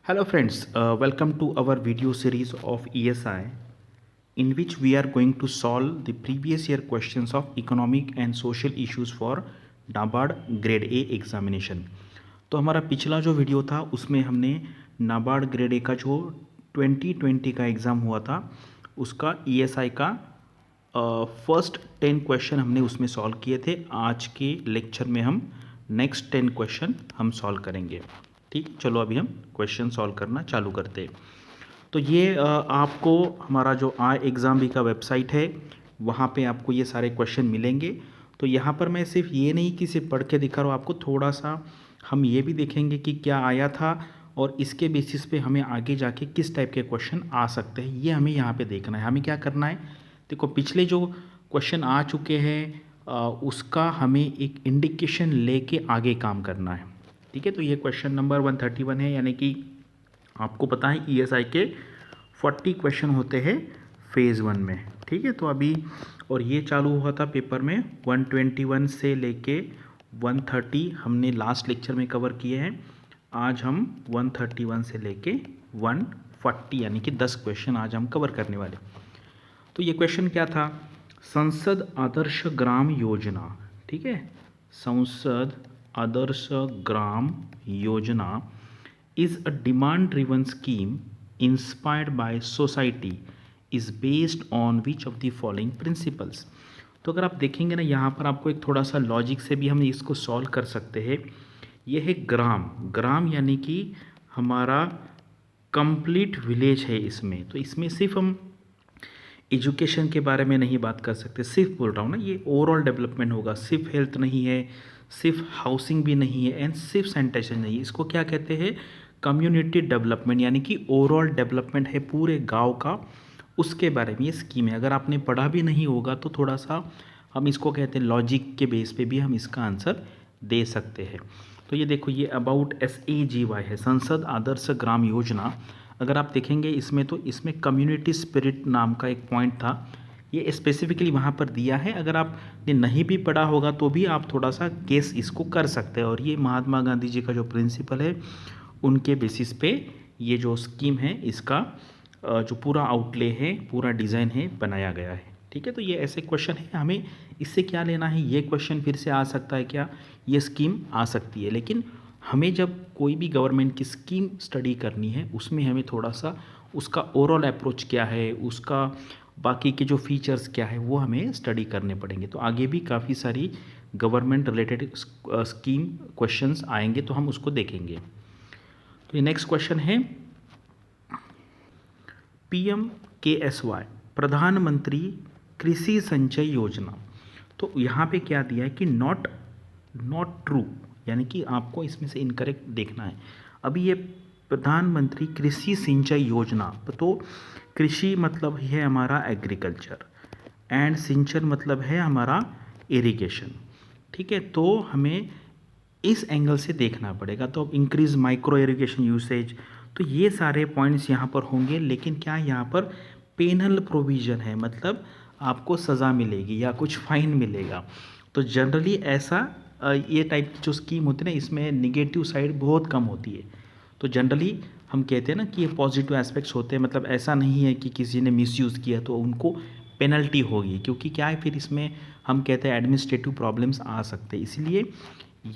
Hello friends, welcome to our video series of ESI in which we are going to solve the previous year questions of economic and social issues for NABARD grade A examination. तो हमारा पिछला जो video था उसमें हमने NABARD grade A का जो 2020 का एग्ज़ाम हुआ था उसका ESI का फर्स्ट 10 क्वेश्चन हमने उसमें सॉल्व किए थे। आज के लेक्चर में हम नेक्स्ट 10 क्वेश्चन हम सॉल्व करेंगे। ठीक, चलो अभी हम क्वेश्चन सॉल्व करना चालू करते हैं। तो ये आपको हमारा जो एग्ज़ाम भी का वेबसाइट है वहाँ पे आपको ये सारे क्वेश्चन मिलेंगे। तो यहाँ पर मैं सिर्फ ये नहीं कि सिर्फ पढ़ के दिखा रहा हूँ आपको, थोड़ा सा हम ये भी देखेंगे कि क्या आया था और इसके बेसिस पे हमें आगे जाके किस टाइप के क्वेश्चन आ सकते हैं, ये हमें यहाँ पे देखना है। हमें क्या करना है, देखो पिछले जो क्वेश्चन आ चुके हैं उसका हमें एक इंडिकेशन लेके आगे काम करना है। ठीक है, तो ये क्वेश्चन नंबर 131 है, यानी कि आपको पता है ESI के 40 क्वेश्चन होते हैं फेज़ 1 में। ठीक है, तो अभी और ये चालू हुआ था पेपर में 121 से लेके 130 हमने लास्ट लेक्चर में कवर किए हैं। आज हम 131 से लेके 140 यानी कि 10 क्वेश्चन आज हम कवर करने वाले। तो ये क्वेश्चन क्या था, संसद आदर्श ग्राम योजना। ठीक है, संसद Adarsh Gram Yojana is a demand driven scheme inspired by society is based on which of the following principles। तो अगर आप देखेंगे ना यहाँ पर आपको एक थोड़ा सा लॉजिक से भी हम इसको सॉल्व कर सकते हैं। ये है ग्राम, ग्राम यानी कि हमारा कंप्लीट विलेज है इसमें। तो इसमें सिर्फ हम एजुकेशन के बारे में नहीं बात कर सकते, सिर्फ बोल रहा हूँ ना, ये ओवरऑल डेवलपमेंट होगा, सिर्फ हेल्थ नहीं है, सिर्फ हाउसिंग भी नहीं है एंड सिर्फ सैनिटेशन नहीं है। इसको क्या कहते हैं, कम्युनिटी डेवलपमेंट, यानी कि ओवरऑल डेवलपमेंट है पूरे गांव का, उसके बारे में ये स्कीम है। अगर आपने पढ़ा भी नहीं होगा तो थोड़ा सा हम इसको कहते हैं लॉजिक के बेस पे भी हम इसका आंसर दे सकते हैं। तो ये देखो, ये अबाउट SAGY है, संसद आदर्श ग्राम योजना। अगर आप देखेंगे इसमें तो इसमें कम्युनिटी स्पिरिट नाम का एक पॉइंट था, ये स्पेसिफिकली वहाँ पर दिया है। अगर आपने नहीं भी पढ़ा होगा तो भी आप थोड़ा सा गेस इसको कर सकते हैं। और ये महात्मा गांधी जी का जो प्रिंसिपल है उनके बेसिस पे ये जो स्कीम है इसका जो पूरा आउटले है, पूरा डिज़ाइन है, बनाया गया है। ठीक है, तो ये ऐसे क्वेश्चन है, हमें इससे क्या लेना है, ये क्वेश्चन फिर से आ सकता है क्या, ये स्कीम आ सकती है। लेकिन हमें जब कोई भी गवर्नमेंट की स्कीम स्टडी करनी है उसमें हमें थोड़ा सा उसका ओवरऑल अप्रोच क्या है, उसका बाकी के जो फीचर्स क्या है वो हमें स्टडी करने पड़ेंगे। तो आगे भी काफ़ी सारी गवर्नमेंट रिलेटेड स्कीम क्वेश्चंस आएंगे तो हम उसको देखेंगे। तो ये नेक्स्ट क्वेश्चन है PMKSY, प्रधानमंत्री कृषि संचय योजना। तो यहाँ पे क्या दिया है कि नॉट ट्रू, यानी कि आपको इसमें से इनकरेक्ट देखना है। अभी ये प्रधानमंत्री कृषि सिंचाई योजना, तो कृषि मतलब है हमारा एग्रीकल्चर एंड सिंचन मतलब है हमारा इरिगेशन। ठीक है, तो हमें इस एंगल से देखना पड़ेगा। तो अब इंक्रीज माइक्रो इरिगेशन यूसेज, तो ये सारे पॉइंट्स यहाँ पर होंगे। लेकिन क्या यहाँ पर पेनल प्रोविज़न है, मतलब आपको सज़ा मिलेगी या कुछ फाइन मिलेगा। तो जनरली ऐसा ये टाइप की जो स्कीम होती है ना, इसमें निगेटिव साइड बहुत कम होती है। तो जनरली हम कहते हैं ना कि ये पॉजिटिव एस्पेक्ट्स होते हैं, मतलब ऐसा नहीं है कि किसी ने मिसयूज़ किया तो उनको पेनल्टी होगी, क्योंकि क्या है फिर इसमें हम कहते हैं एडमिनिस्ट्रेटिव प्रॉब्लम्स आ सकते हैं। इसलिए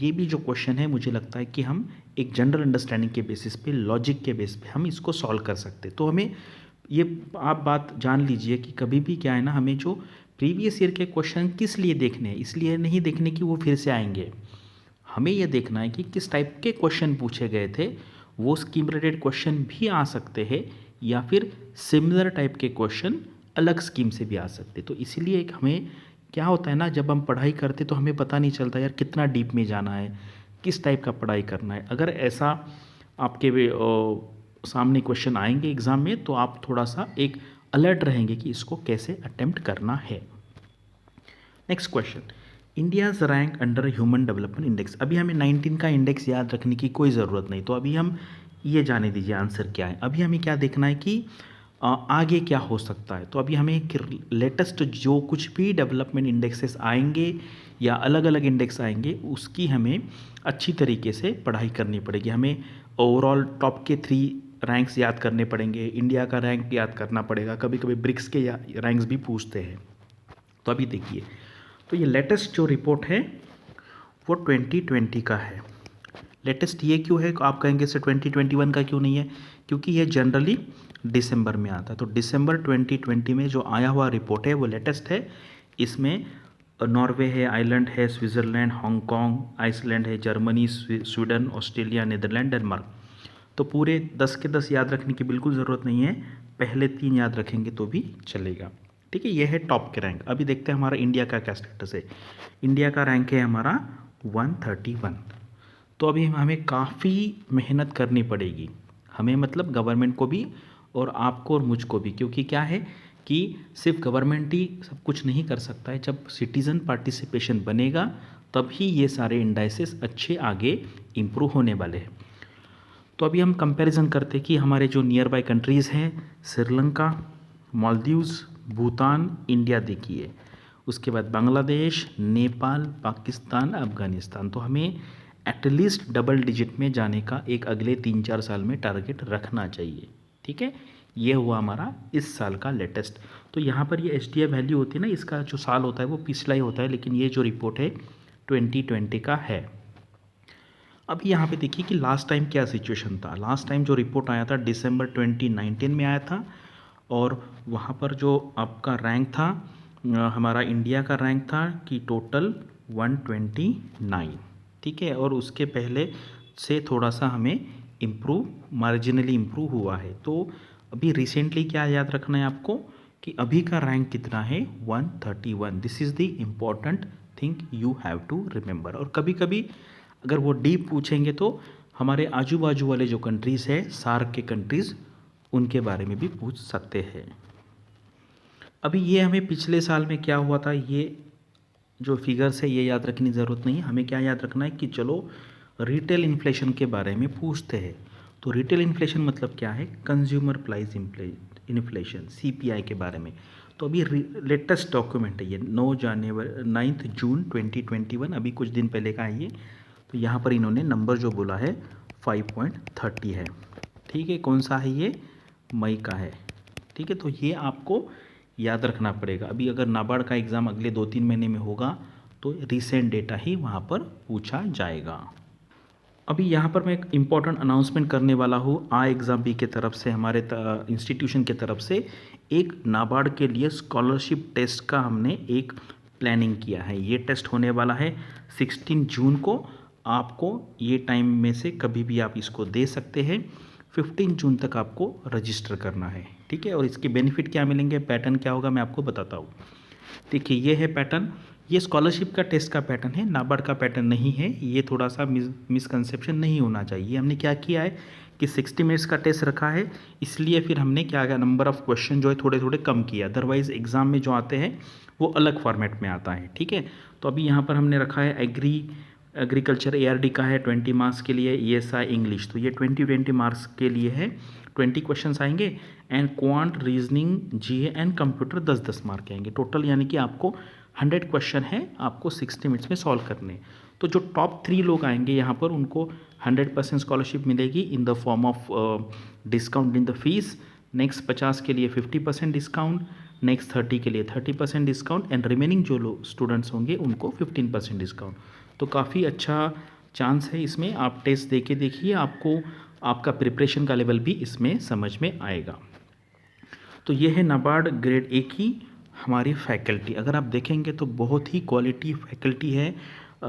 ये भी जो क्वेश्चन है मुझे लगता है कि हम एक जनरल अंडरस्टैंडिंग के बेसिस पे, लॉजिक के बेस पे हम इसको सॉल्व कर सकते हैं। तो हमें ये आप बात जान लीजिए कि कभी भी क्या है ना, हमें जो प्रीवियस ईयर के क्वेश्चन किस लिए देखने हैं, इसलिए नहीं देखने कि वो फिर से आएंगे। हमें ये देखना है कि किस टाइप के क्वेश्चन पूछे गए थे, वो स्कीम रिलेटेड क्वेश्चन भी आ सकते हैं या फिर सिमिलर टाइप के क्वेश्चन अलग स्कीम से भी आ सकते। तो इसीलिए एक हमें क्या होता है ना, जब हम पढ़ाई करते तो हमें पता नहीं चलता यार कितना डीप में जाना है, किस टाइप का पढ़ाई करना है। अगर ऐसा आपके सामने क्वेश्चन आएंगे एग्ज़ाम में तो आप थोड़ा सा एक अलर्ट रहेंगे कि इसको कैसे अटेम्प्ट करना है। Next question, India's rank under human development index. अभी हमें 19 का इंडेक्स याद रखने की कोई ज़रूरत नहीं, तो अभी हम ये जाने दीजिए आंसर क्या है। अभी हमें क्या देखना है कि आगे क्या हो सकता है। तो अभी हमें लेटेस्ट जो कुछ भी डेवलपमेंट इंडेक्सेस आएंगे या अलग अलग इंडेक्स आएंगे उसकी हमें अच्छी तरीके से पढ़ाई करनी पड़ेगी। हमें ओवरऑल टॉप के 3 रैंक्स याद करने पड़ेंगे, इंडिया का रैंक याद करना पड़ेगा, कभी कभी ब्रिक्स के रैंक्स भी पूछते हैं। तो अभी देखिए, तो ये लेटेस्ट जो रिपोर्ट है वो 2020 का है। लेटेस्ट ये क्यों है, आप कहेंगे सर 2021 का क्यों नहीं है, क्योंकि ये जनरली दिसंबर में आता है। तो दिसंबर 2020 में जो आया हुआ रिपोर्ट है वो लेटेस्ट है। इसमें नॉर्वे है, आयरलैंड है, स्विट्ज़रलैंड, हांगकांग, आइसलैंड है, Germany, Sweden, Australia, Netherlands, Denmark. तो पूरे 10 के 10 याद रखने की बिल्कुल ज़रूरत नहीं है, पहले 3 याद रखेंगे तो भी चलेगा। ठीक है, ये है टॉप के रैंक। अभी देखते हैं हमारा इंडिया का क्या स्टेटस है। इंडिया का रैंक है हमारा 131। तो अभी हमें काफ़ी मेहनत करनी पड़ेगी, हमें मतलब गवर्नमेंट को भी और आपको और मुझको भी, क्योंकि क्या है कि सिर्फ गवर्नमेंट ही सब कुछ नहीं कर सकता है। जब सिटीज़न पार्टिसिपेशन बनेगा तभी ये सारे इंडाइसेस अच्छे आगे इम्प्रूव होने वाले हैं। तो अभी हम कंपैरिजन करते हैं कि हमारे जो नियर बाय कंट्रीज़ हैं, श्रीलंका, मालदीव्स, भूटान, इंडिया देखिए, उसके बाद बांग्लादेश, नेपाल, पाकिस्तान, अफ़गानिस्तान। तो हमें एटलीस्ट डबल डिजिट में जाने का एक अगले 3-4 साल में टारगेट रखना चाहिए। ठीक है, ये हुआ हमारा इस साल का लेटेस्ट। तो यहाँ पर ये एच डी आई वैल्यू होती है ना, इसका जो साल होता है वो पिछला ही होता है, लेकिन ये जो रिपोर्ट है 2020 का है। अब यहाँ पे देखिए कि लास्ट टाइम क्या सिचुएशन था। लास्ट टाइम जो रिपोर्ट आया था दिसंबर 2019 में आया था, और वहाँ पर जो आपका रैंक था, हमारा इंडिया का रैंक था कि टोटल 129। ठीक है, और उसके पहले से थोड़ा सा हमें इम्प्रूव, मार्जिनली इम्प्रूव हुआ है। तो अभी रिसेंटली क्या याद रखना है आपको कि अभी का रैंक कितना है, 131। This is the important thing you have to remember. और कभी कभी अगर वो डीप पूछेंगे तो हमारे आजू बाजू वाले जो कंट्रीज़ है, सार्क के कंट्रीज़, उनके बारे में भी पूछ सकते हैं। अभी ये हमें पिछले साल में क्या हुआ था, ये जो फिगर्स है ये याद रखने की ज़रूरत नहीं है। हमें क्या याद रखना है कि चलो रिटेल इन्फ्लेशन के बारे में पूछते हैं। तो रिटेल इन्फ्लेशन मतलब क्या है, कंज्यूमर प्राइस इन्फ्लेशन, CPI के बारे में। तो अभी लेटेस्ट डॉक्यूमेंट है ये, 9 जून 2021, अभी कुछ दिन पहले का है ये। तो यहाँ पर इन्होंने नंबर जो बोला है 5.30 है। ठीक है, कौन सा है ये, मई का है। ठीक है, तो ये आपको याद रखना पड़ेगा। अभी अगर नाबार्ड का एग्ज़ाम अगले 2-3 महीने में होगा तो रिसेंट डेटा ही वहाँ पर पूछा जाएगा। अभी यहाँ पर मैं एक इम्पॉर्टेंट अनाउंसमेंट करने वाला हूँ। एग्ज़ाम की तरफ से, हमारे इंस्टीट्यूशन की तरफ से एक नाबार्ड के लिए स्कॉलरशिप टेस्ट का हमने एक प्लानिंग किया है। ये टेस्ट होने वाला है 16 जून को। आपको ये टाइम में से कभी भी आप इसको दे सकते हैं। 15 जून तक आपको रजिस्टर करना है। ठीक है, और इसके बेनिफिट क्या मिलेंगे, पैटर्न क्या होगा, मैं आपको बताता हूँ। देखिए, ये है पैटर्न, ये स्कॉलरशिप का टेस्ट का पैटर्न है, नाबार्ड का पैटर्न नहीं है। ये थोड़ा सा मिसकंसेप्शन नहीं होना चाहिए। हमने क्या किया है कि 60 मिनट्स का टेस्ट रखा है, इसलिए फिर हमने क्या किया, नंबर ऑफ़ क्वेश्चन जो है थोड़े थोड़े कम किया। अदरवाइज़ एग्ज़ाम में जो आते हैं वो अलग फॉर्मेट में आता है। ठीक है, तो अभी यहाँ पर हमने रखा है एग्रीकल्चर ARD का है 20 मार्क्स के लिए, ESI इंग्लिश, तो ये 20 मार्क्स के लिए है। 20 क्वेश्चंस आएंगे, and quant, reasoning, GA and computer 10-10 mark के आएंगे टोटल। यानी कि आपको 100 क्वेश्चन है, आपको 60 मिनट्स में सॉल्व करने। तो जो टॉप 3 लोग आएंगे यहाँ पर, उनको 100% स्कॉलरशिप मिलेगी in the form of discount in the fees. Next 50 के लिए 50% डिस्काउंट, नेक्स्ट 30 के लिए 30% डिस्काउंट, एंड रिमेनिंग जो लोग स्टूडेंट्स होंगे उनको 15% डिस्काउंट। तो काफ़ी अच्छा चांस है इसमें। आप टेस्ट दे के देखिए, आपको आपका प्रिपरेशन का लेवल भी इसमें समझ में आएगा। तो ये है नाबार्ड ग्रेड A की हमारी फैकल्टी। अगर आप देखेंगे तो बहुत ही क्वालिटी फैकल्टी है।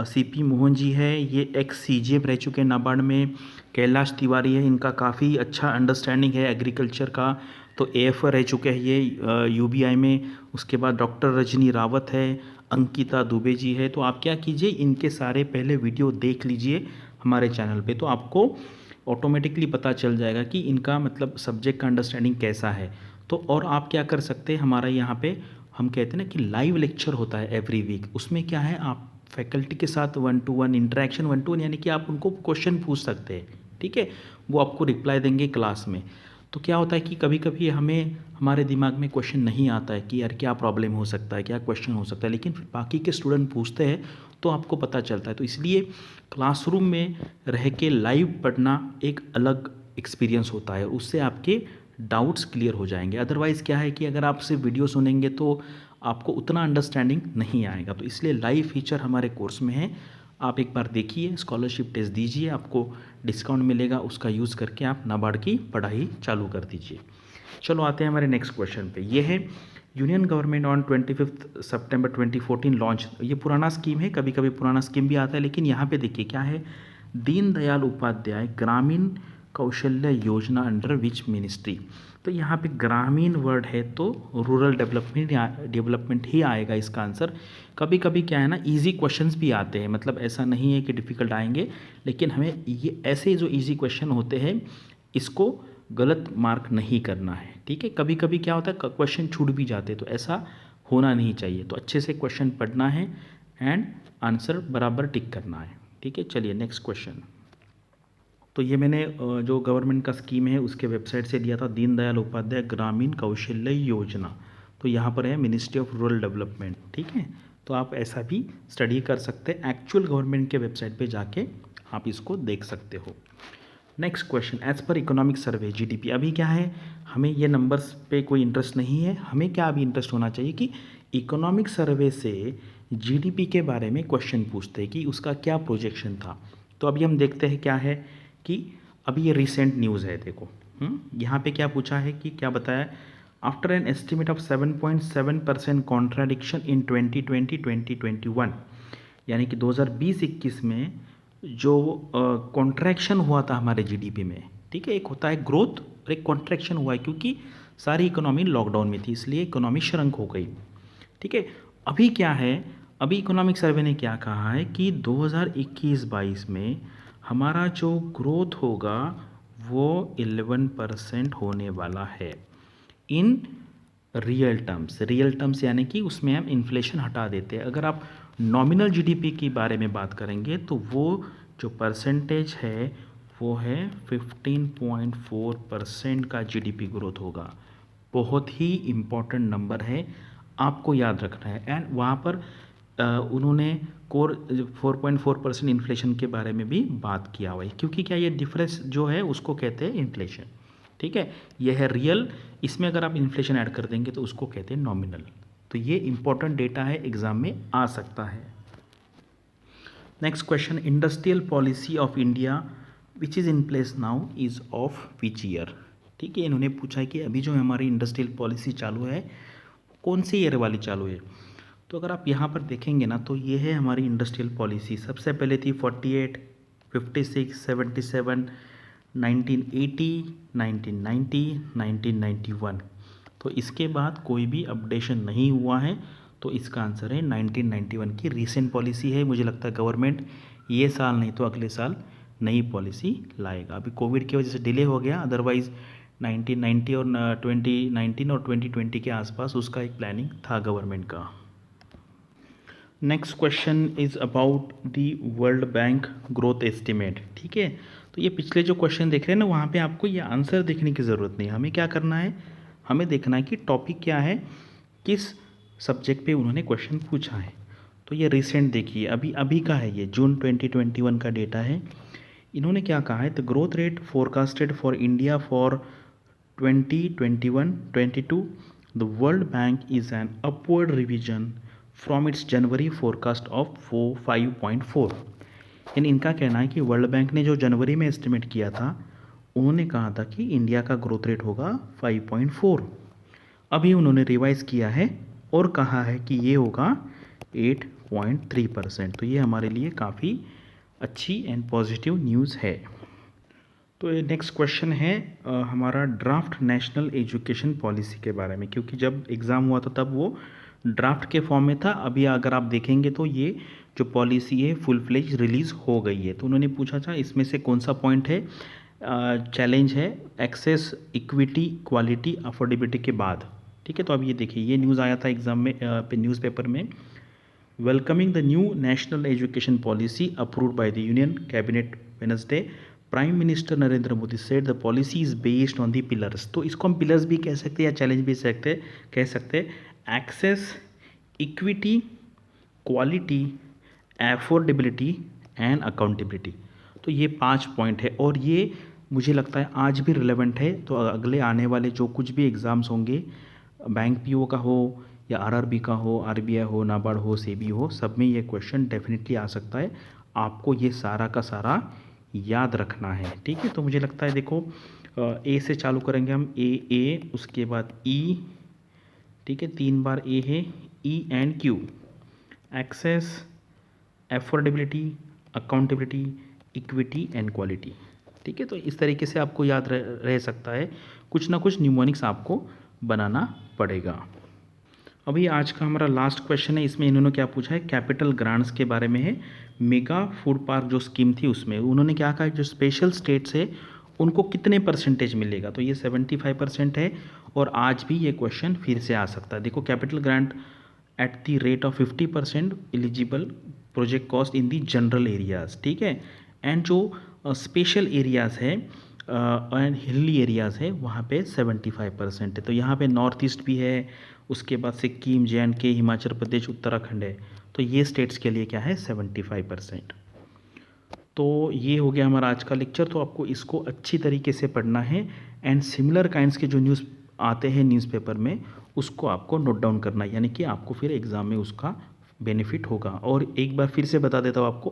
CP मोहन जी है, ये एक्स CGM रह चुके हैं नाबार्ड में। कैलाश तिवारी है, इनका काफ़ी अच्छा अंडरस्टैंडिंग है एग्रीकल्चर का। तो AF रह चुके हैं ये UBI में। उसके बाद डॉक्टर रजनी रावत है, अंकिता दुबे जी है। तो आप क्या कीजिए, इनके सारे पहले वीडियो देख लीजिए हमारे चैनल पे, तो आपको ऑटोमेटिकली पता चल जाएगा कि इनका मतलब सब्जेक्ट का अंडरस्टैंडिंग कैसा है। तो और आप क्या कर सकते हैं, हमारा यहाँ पे हम कहते हैं ना कि लाइव लेक्चर होता है एवरी वीक। उसमें क्या है, आप फैकल्टी के साथ 1-to-1 इंटरेक्शन, 1-to-1 यानी कि आप उनको क्वेश्चन पूछ सकते हैं। ठीक है, वो आपको रिप्लाई देंगे क्लास में। तो क्या होता है कि कभी कभी हमें हमारे दिमाग में क्वेश्चन नहीं आता है कि यार क्या प्रॉब्लम हो सकता है, क्या क्वेश्चन हो सकता है, लेकिन फिर बाकी के स्टूडेंट पूछते हैं तो आपको पता चलता है। तो इसलिए क्लासरूम में रह के लाइव पढ़ना एक अलग एक्सपीरियंस होता है, उससे आपके डाउट्स क्लियर हो जाएंगे। अदरवाइज़ क्या है कि अगर आप सिर्फ वीडियो सुनेंगे तो आपको उतना अंडरस्टैंडिंग नहीं आएगा। तो इसलिए लाइव फीचर हमारे कोर्स में है, आप एक बार देखिए, स्कॉलरशिप टेस्ट दीजिए, आपको डिस्काउंट मिलेगा, उसका यूज़ करके आप नाबार्ड की पढ़ाई चालू कर दीजिए। चलो आते हैं हमारे नेक्स्ट क्वेश्चन पे। ये है union government on 25 September 2014 launch. ये पुराना स्कीम है, कभी कभी पुराना स्कीम भी आता है, लेकिन यहाँ पे देखिए क्या है, दीनदयाल उपाध्याय ग्रामीण कौशल्य योजना अंडर विच मिनिस्ट्री। तो यहाँ पे ग्रामीण वर्ड है तो रूरल डेवलपमेंट ही आएगा इसका आंसर। कभी कभी क्या है ना, इजी क्वेश्चंस भी आते हैं, मतलब ऐसा नहीं है कि डिफ़िकल्ट आएंगे, लेकिन हमें ये ऐसे जो इजी क्वेश्चन होते हैं इसको गलत मार्क नहीं करना है, ठीक है। कभी कभी क्या होता है क्वेश्चन छूट भी जाते हैं, तो ऐसा होना नहीं चाहिए। तो अच्छे से क्वेश्चन पढ़ना है एंड आंसर बराबर टिक करना है, ठीक है। चलिए नेक्स्ट क्वेश्चन। तो ये मैंने जो गवर्नमेंट का स्कीम है उसके वेबसाइट से लिया था, दीनदयाल उपाध्याय ग्रामीण कौशल्य योजना। तो यहाँ पर है मिनिस्ट्री ऑफ रूरल डेवलपमेंट, ठीक है। तो आप ऐसा भी स्टडी कर सकते हैं, एक्चुअल गवर्नमेंट के वेबसाइट पे जाके आप इसको देख सकते हो। Next question, as per economic survey GDP. अभी क्या है, हमें ये नंबर्स पे कोई इंटरेस्ट नहीं है, हमें क्या अभी इंटरेस्ट होना चाहिए कि इकोनॉमिक सर्वे से जीडीपी के बारे में क्वेश्चन पूछते हैं कि उसका क्या प्रोजेक्शन था। तो अभी हम देखते हैं क्या है कि अभी ये रिसेंट न्यूज़ है, देखो यहाँ पे क्या पूछा है कि क्या बताया, after an estimate of 7.7% contradiction in 2020-2021, यानी कि 2020-21 में जो कॉन्ट्रैक्शन हुआ था हमारे जीडीपी में, ठीक है। एक होता है ग्रोथ और एक कॉन्ट्रैक्शन हुआ है, क्योंकि सारी इकोनॉमी लॉकडाउन में थी, इसलिए इकोनॉमी श्रंक हो गई, ठीक है। अभी क्या है, अभी इकोनॉमिक सर्वे ने क्या कहा है कि 2021-22 में हमारा जो ग्रोथ होगा वो 11% होने वाला है इन रियल टर्म्स, यानी कि उसमें हम इन्फ्लेशन हटा देते हैं। अगर आप नॉमिनल जीडीपी के बारे में बात करेंगे तो वो जो परसेंटेज है वो है 15.4% का जीडीपी ग्रोथ होगा। बहुत ही इम्पॉर्टेंट नंबर है, आपको याद रखना है। एंड वहाँ पर उन्होंने कोर 4.4% इन्फ्लेशन के बारे में भी बात किया हुआ है, क्योंकि क्या ये डिफरेंस जो है उसको कहते हैं इन्फ्लेशन, ठीक है। यह है रियल, इसमें अगर आप इन्फ्लेशन ऐड कर देंगे तो उसको कहते हैं नॉमिनल। तो ये इंपॉर्टेंट डेटा है, एग्जाम में आ सकता है। Next question, industrial policy of India which is in place now is of which year, ठीक है। इन्होंने पूछा है कि अभी जो हमारी इंडस्ट्रियल पॉलिसी चालू है कौन सी ईयर वाली चालू है। तो अगर आप यहाँ पर देखेंगे ना तो ये है हमारी इंडस्ट्रियल पॉलिसी। सबसे पहले थी 48, 56, 77, 1980, 1990, 1991। तो इसके बाद कोई भी अपडेशन नहीं हुआ है, तो इसका आंसर है 1991 की रीसेंट पॉलिसी है। मुझे लगता है गवर्नमेंट ये साल नहीं तो अगले साल नई पॉलिसी लाएगा। अभी कोविड की वजह से डिले हो गया, अदरवाइज़ 1990 और 2019 और 2020 के आसपास उसका एक प्लानिंग था गवर्नमेंट का। Next question is about the world bank growth estimate, ठीक है। तो ये पिछले जो क्वेश्चन देख रहे हैं ना, वहाँ पे आपको ये आंसर देखने की ज़रूरत नहीं है। हमें क्या करना है, हमें देखना है कि टॉपिक क्या है, किस सब्जेक्ट पे उन्होंने क्वेश्चन पूछा है। तो ये रिसेंट देखिए, अभी का है, ये जून 2021 का डेटा है। इन्होंने क्या कहा है, the growth rate forecasted for India for 2021-22, the world bank is an upward revision from its January forecast of 5.4। यानी इनका कहना है कि वर्ल्ड बैंक ने जो जनवरी में एस्टिमेट किया था, उन्होंने कहा था कि इंडिया का ग्रोथ रेट होगा 5.4। अभी उन्होंने रिवाइज किया है और कहा है कि ये होगा 8.3%। तो ये हमारे लिए काफ़ी अच्छी एंड पॉजिटिव न्यूज़ है। तो ये नेक्स्ट क्वेश्चन है हमारा ड्राफ्ट नेशनल एजुकेशन पॉलिसी के बारे में, क्योंकि जब एग्ज़ाम हुआ था तब वो ड्राफ्ट के फॉर्म में था। अभी अगर आप देखेंगे तो ये जो पॉलिसी है फुल फ्लेज रिलीज़ हो गई है। तो उन्होंने पूछा था इसमें से कौन सा पॉइंट है चैलेंज है, एक्सेस, इक्विटी, क्वालिटी, अफोर्डेबिलिटी के बाद, ठीक है। तो अब ये देखिए, ये न्यूज़ आया था एग्ज़ाम में न्यूज़पेपर में, welcoming the new national education policy approved by the union cabinet Wednesday, prime minister Narendra Modi said the policy is based on the pillars. तो इसको हम पिलर्स भी कह सकते हैं या चैलेंज भी कह सकते हैं। Access, equity, quality affordability and accountability. तो ये 5 पॉइंट है और ये मुझे लगता है आज भी रिलेवेंट है। तो अगले आने वाले जो कुछ भी एग्ज़ाम्स होंगे, बैंक पीओ का हो या आरआरबी का हो, आरबीआई हो, नाबार्ड हो, सेबी हो, सब में ये क्वेश्चन डेफिनेटली आ सकता है। आपको ये सारा का सारा याद रखना है, ठीक है। तो मुझे लगता है देखो, ए से चालू करेंगे हम, ए, उसके बाद ई, ठीक है, 3 बार ए है, E and Q, access, affordability, accountability, equity and quality, ठीक है। तो इस तरीके से आपको याद रह सकता है। कुछ ना कुछ न्यूमोनिक्स आपको बनाना पड़ेगा। अभी आज का हमारा लास्ट क्वेश्चन है, इसमें इन्होंने क्या पूछा है, कैपिटल ग्रांट्स के बारे में है। मेगा फूड पार्क जो स्कीम थी उसमें उन्होंने क्या कहा, जो स्पेशल स्टेट्स है उनको कितने परसेंटेज मिलेगा। तो ये 75% है और आज भी ये क्वेश्चन फिर से आ सकता है। देखो, capital grant at the rate of 50% eligible project cost in the general areas, ठीक है। एंड जो स्पेशल एरियाज़ है एंड हिली एरियाज़ है वहाँ पे 75% है। तो यहाँ पे नॉर्थ ईस्ट भी है, उसके बाद सिक्किम, JNK, हिमाचल प्रदेश, उत्तराखंड है। तो ये स्टेट्स के लिए क्या है, 75%। तो ये हो गया हमारा आज का लेक्चर। तो आपको इसको अच्छी तरीके से पढ़ना है एंड सिमिलर काइंड्स के जो न्यूज़ आते हैं न्यूज़पेपर में उसको आपको नोट डाउन करना है, यानी कि आपको फिर एग्ज़ाम में उसका बेनिफिट होगा। और एक बार फिर से बता देता हूँ आपको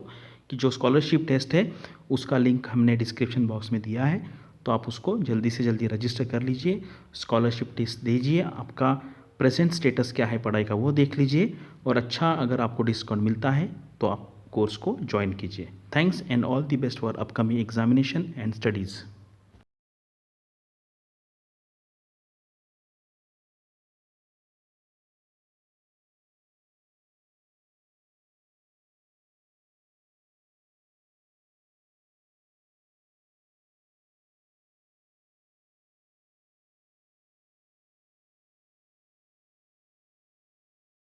कि जो स्कॉलरशिप टेस्ट है उसका लिंक हमने डिस्क्रिप्शन बॉक्स में दिया है, तो आप उसको जल्दी से जल्दी रजिस्टर कर लीजिए, स्कॉलरशिप टेस्ट दीजिए, आपका प्रेजेंट स्टेटस क्या है पढ़ाई का वो देख लीजिए, और अच्छा अगर आपको डिस्काउंट मिलता है तो आप कोर्स को ज्वाइन कीजिए। Thanks and all the best for upcoming examination and studies.